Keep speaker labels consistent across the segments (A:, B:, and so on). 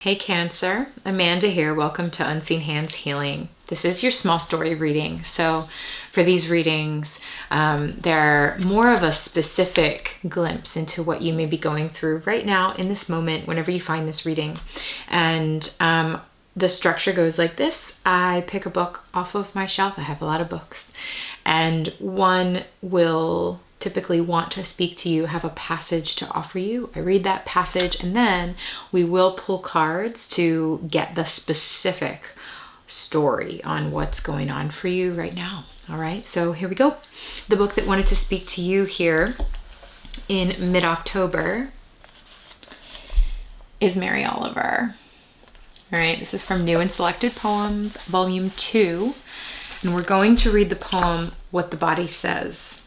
A: Hey Cancer, Amanda here. Welcome to Unseen Hands Healing. This is your small story reading. So for these readings, they're more of a specific glimpse into what you may be going through right now in this moment, whenever you find this reading. And the structure goes like this. I pick a book off of my shelf. I have a lot of books. And one will typically want to speak to you, have a passage to offer you. I read that passage and then we will pull cards to get the specific story on what's going on for you right now. All right, so here we go. The book that wanted to speak to you here in mid-October is Mary Oliver. All right, this is from New and Selected Poems, Volume 2. And we're going to read the poem, What the Body Says.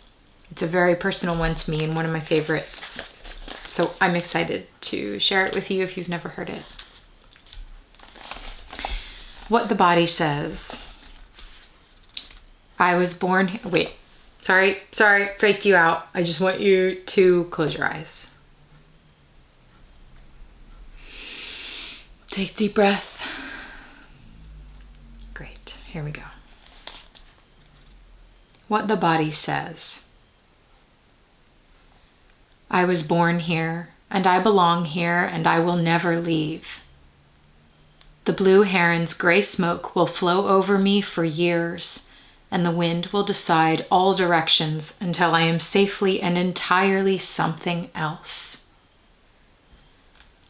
A: It's a very personal one to me and one of my favorites. So I'm excited to share it with you if you've never heard it. What the Body Says. I was born... Wait. Sorry. Faked you out. I just want you to close your eyes. Take a deep breath. Great. Here we go. What the Body Says. I was born here, and I belong here, and I will never leave. The blue heron's gray smoke will flow over me for years, and the wind will decide all directions until I am safely and entirely something else.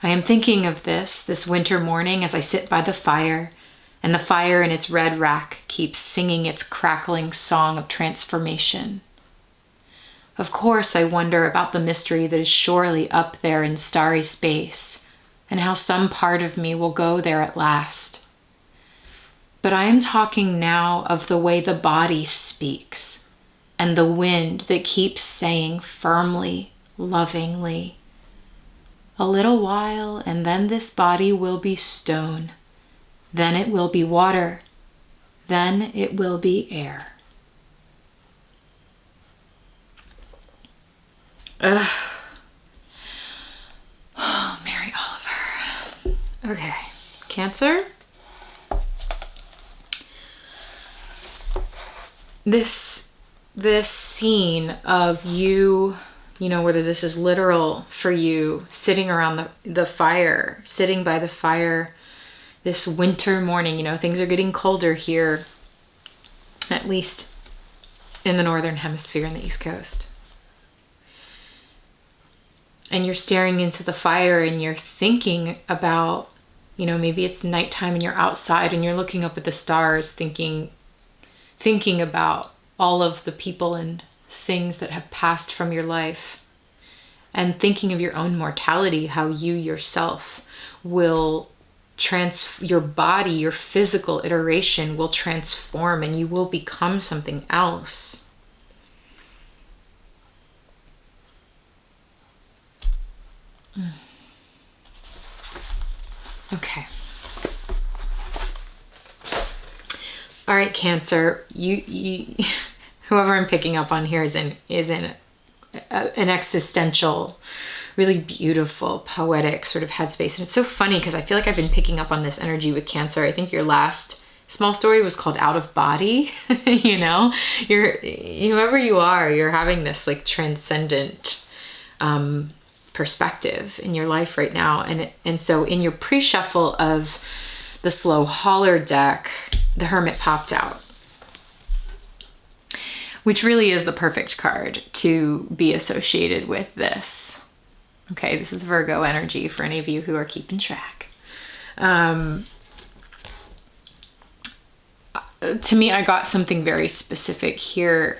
A: I am thinking of this winter morning as I sit by the fire, and the fire in its red rack keeps singing its crackling song of transformation. Of course, I wonder about the mystery that is surely up there in starry space, and how some part of me will go there at last. But I am talking now of the way the body speaks, and the wind that keeps saying firmly, lovingly, a little while, and then this body will be stone, then it will be water, then it will be air. Oh, Mary Oliver. Okay, Cancer. This scene of you, whether this is literal for you, sitting around the fire, sitting by the fire this winter morning, things are getting colder here, at least in the Northern Hemisphere and the East Coast. And you're staring into the fire and you're thinking about, maybe it's nighttime and you're outside and you're looking up at the stars, thinking about all of the people and things that have passed from your life, and thinking of your own mortality, how you yourself will your body, your physical iteration will transform and you will become something else. Okay. All right, Cancer. You whoever I'm picking up on here is in an existential, really beautiful, poetic sort of headspace, and it's so funny because I feel like I've been picking up on this energy with Cancer. I think your last small story was called Out of Body. You're whoever you are, you're having this like transcendent perspective in your life right now, and so in your pre-shuffle of the slow holler deck, the Hermit popped out, which really is the perfect card to be associated with this. Okay, this is Virgo energy for any of you who are keeping track. To me, I got something very specific here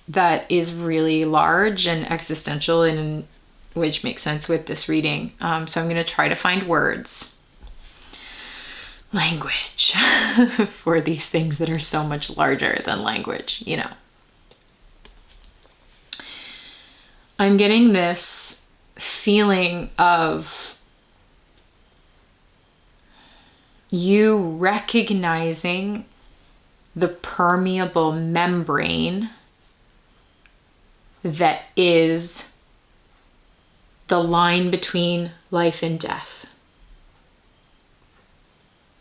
A: that is really large and existential, and which makes sense with this reading. So I'm going to try to find words, language, for these things that are so much larger than language, I'm getting this feeling of you recognizing the permeable membrane that is the line between life and death.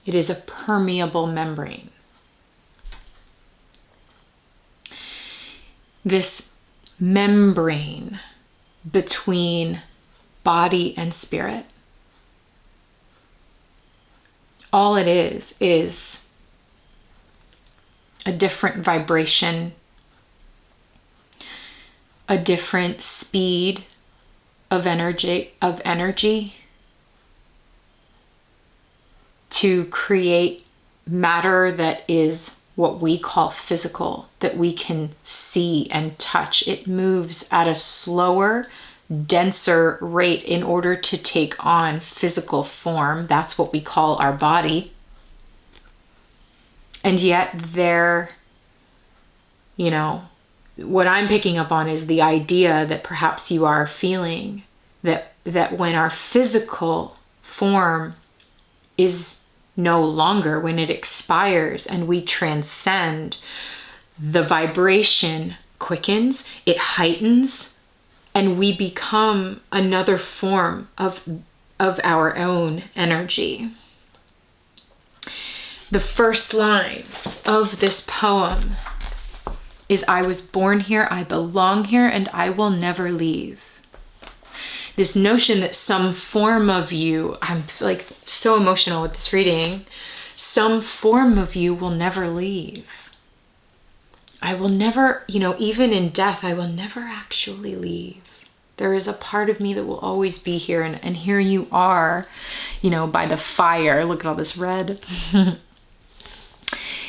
A: It is a permeable membrane. This membrane between body and spirit, all it is a different vibration, a different speed of energy to create matter that is what we call physical, that we can see and touch. It moves at a slower, denser rate in order to take on physical form. That's what we call our body. And yet there, what I'm picking up on is the idea that perhaps you are feeling that when our physical form is no longer, when it expires and we transcend, the vibration quickens, it heightens, and we become another form of our own energy. The first line of this poem is, I was born here, I belong here, and I will never leave. This notion that some form of you, I'm like so emotional with this reading, some form of you will never leave. I will never, even in death, I will never actually leave. There is a part of me that will always be here. And here you are, by the fire. Look at all this red.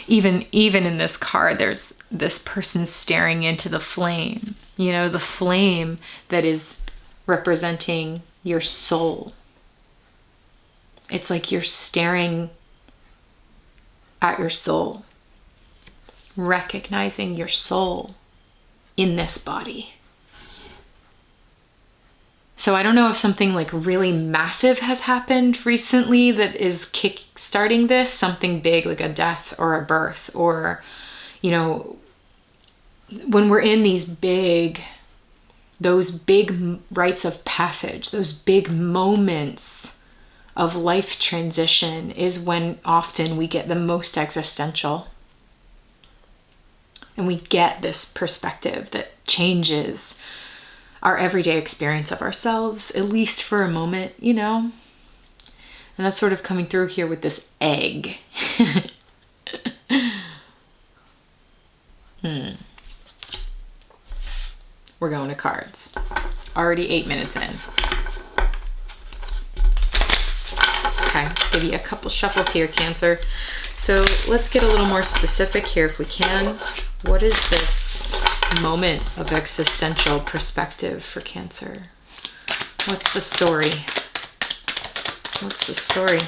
A: Even in this card, there's this person staring into the flame, the flame that is representing your soul. It's like you're staring at your soul, recognizing your soul in this body. So I don't know if something like really massive has happened recently that is kick-starting this, something big like a death or a birth, or, when we're in those big rites of passage, those big moments of life transition is when often we get the most existential. And we get this perspective that changes our everyday experience of ourselves, at least for a moment, And that's sort of coming through here with this egg. We're going to cards. Already 8 minutes in. Okay, give you a couple shuffles here, Cancer. So let's get a little more specific here if we can. What is this moment of existential perspective for Cancer? What's the story? What's the story?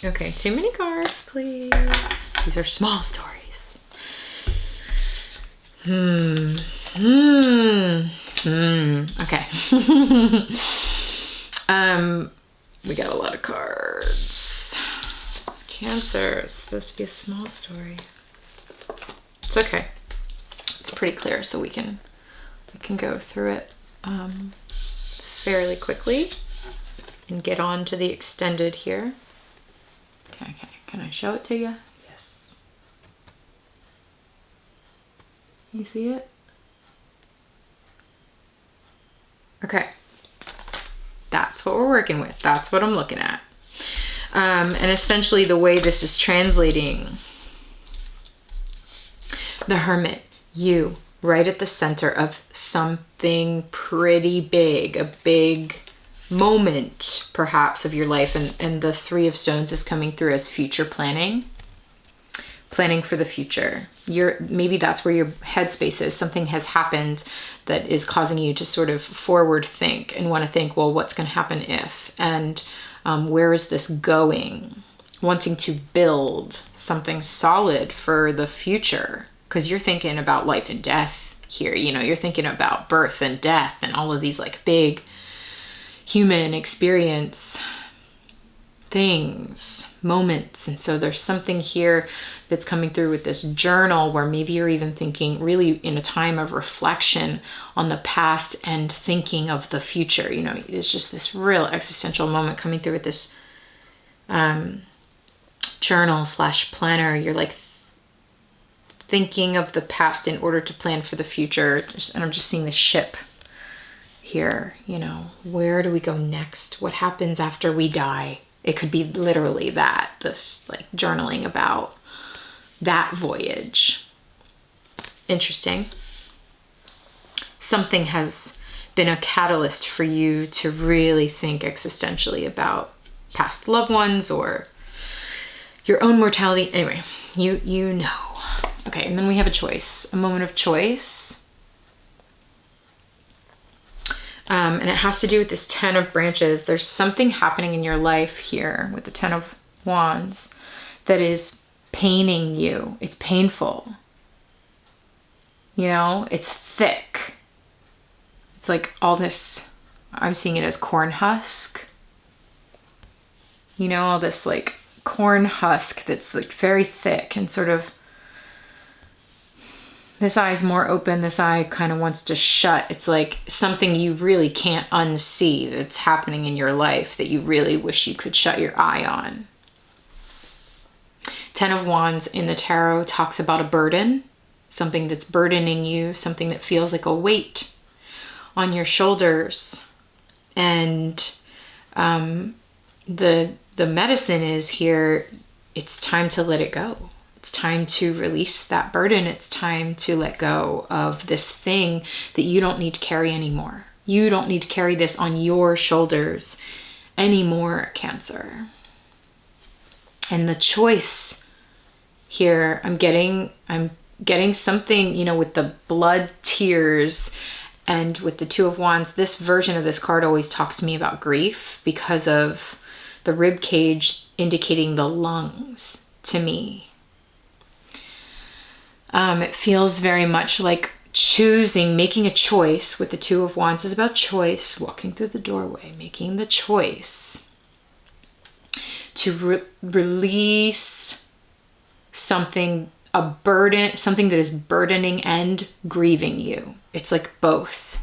A: Okay, too many cards, please. These are small stories. Okay. We got a lot of cards. Cancer is supposed to be a small story. It's okay. It's pretty clear, so we can go through it fairly quickly and get on to the extended here. Okay. Can I show it to you? Yes. You see it? Okay. That's what we're working with. That's what I'm looking at. And essentially the way this is translating, the Hermit, you, right at the center of something pretty big, a big moment perhaps of your life, and the Three of Stones is coming through as future planning for the future. Maybe that's where your headspace is. Something has happened that is causing you to sort of forward think and want to think, well, what's going to happen if, and where is this going? Wanting to build something solid for the future, because you're thinking about life and death here. You're thinking about birth and death and all of these like big human experience things, moments. And so there's something here that's coming through with this journal where maybe you're even thinking really in a time of reflection on the past and thinking of the future. You know, it's just this real existential moment coming through with this journal / planner. You're like thinking of the past in order to plan for the future. And I'm just seeing the ship here, you know, where do we go next? What happens after we die? It could be literally that, this like journaling about that voyage. Interesting. Something has been a catalyst for you to really think existentially about past loved ones or your own mortality. Anyway, you know. Okay, and then we have a choice, a moment of choice. And it has to do with this 10 of branches. There's something happening in your life here with the 10 of wands that is paining you. It's painful. You know, it's thick. It's like all this, I'm seeing it as corn husk. You know, all this like corn husk that's like very thick and sort of, this eye is more open. This eye kind of wants to shut. It's like something you really can't unsee that's happening in your life that you really wish you could shut your eye on. 10 of Wands in the tarot talks about a burden, something that's burdening you, something that feels like a weight on your shoulders. And the medicine is here, it's time to let it go. It's time to release that burden. It's time to let go of this thing that you don't need to carry anymore. You don't need to carry this on your shoulders anymore, Cancer. And the choice here, I'm getting something, you know, with the blood, tears, and with the 2 of Wands, this version of this card always talks to me about grief because of the rib cage indicating the lungs to me. It feels very much like choosing, making a choice with the 2 of Wands is about choice, walking through the doorway, making the choice to release something, a burden, something that is burdening and grieving you. It's like both.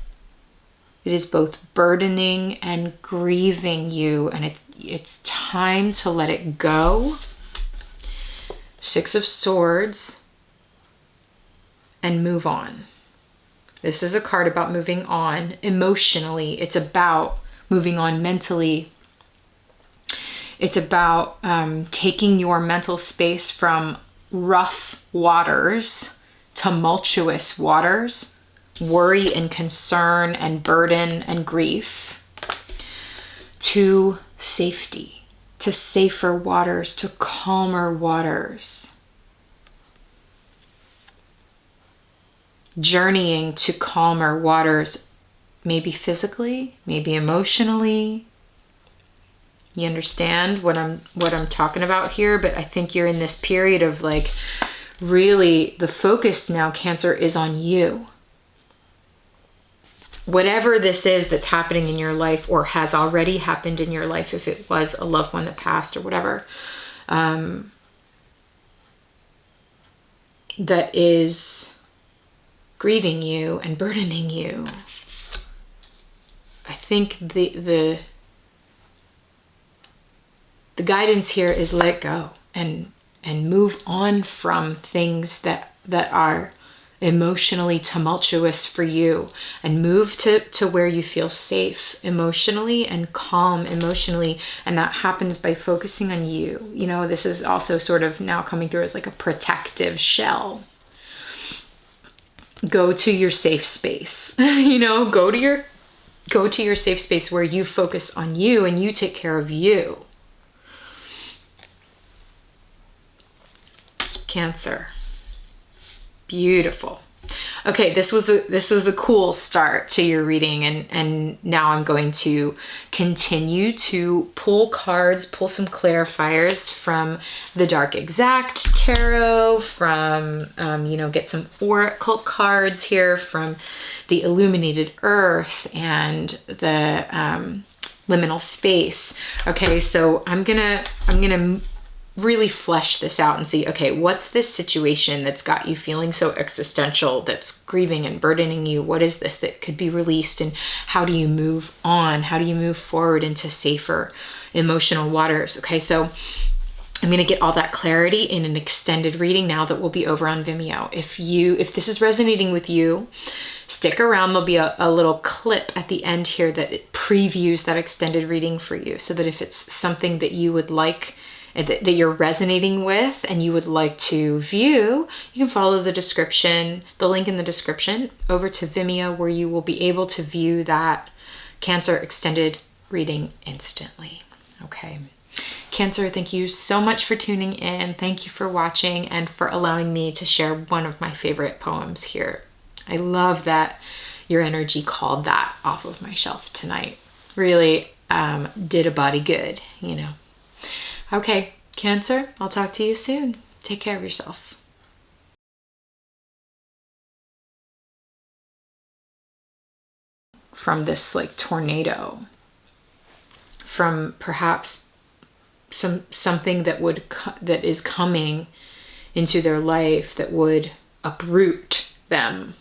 A: It is both burdening and grieving you, and it's time to let it go. 6 of Swords. And move on. This is a card about moving on emotionally. It's about moving on mentally. It's about taking your mental space from rough waters, tumultuous waters, worry and concern and burden and grief, to safety, to safer waters, to calmer waters. Journeying to calmer waters, maybe physically, maybe emotionally. You understand what I'm talking about here? But I think you're in this period of like, really the focus now, Cancer, is on you. Whatever this is that's happening in your life or has already happened in your life, if it was a loved one that passed or whatever, that is grieving you and burdening you. I think the guidance here is let it go and move on from things that are emotionally tumultuous for you, and move to where you feel safe emotionally and calm emotionally. And that happens by focusing on you. You know, this is also sort of now coming through as like a protective shell. Go to your safe space. You know, go to your safe space where you focus on you and you take care of you. Cancer. Beautiful. Okay, this was a cool start to your reading, and now I'm going to continue to pull cards, pull some clarifiers from the Dark Exact Tarot, from get some oracle cards here from the Illuminated Earth and the liminal space. Okay, so I'm gonna really flesh this out and see, okay, what's this situation that's got you feeling so existential, that's grieving and burdening you? What is this that could be released, and how do you move on? How do you move forward into safer emotional waters? Okay, so I'm going to get all that clarity in an extended reading now that will be over on Vimeo. If this is resonating with you, stick around. There'll be a little clip at the end here that it previews that extended reading for you, so that if it's something that you would like, that you're resonating with and you would like to view, you can follow the description, the link in the description, over to Vimeo, where you will be able to view that Cancer extended reading instantly. Okay. Cancer, thank you so much for tuning in. Thank you for watching and for allowing me to share one of my favorite poems here. I love that your energy called that off of my shelf tonight. Really did a body good, you know. Okay, Cancer, I'll talk to you soon. Take care of yourself. From this like tornado, from perhaps something that is coming into their life that would uproot them,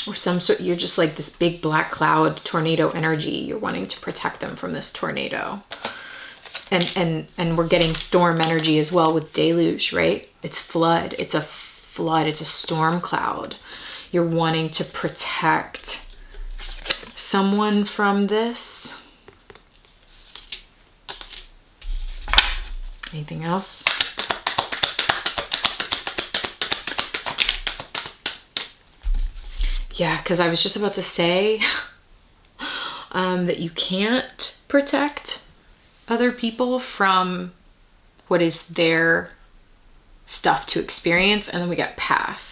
A: or some sort. You're just like this big black cloud tornado energy. You're wanting to protect them from this tornado. And we're getting storm energy as well with deluge, right? It's flood. It's a flood. It's a storm cloud. You're wanting to protect someone from this. Anything else? Yeah, because I was just about to say that you can't protect other people from what is their stuff to experience. And then we got path.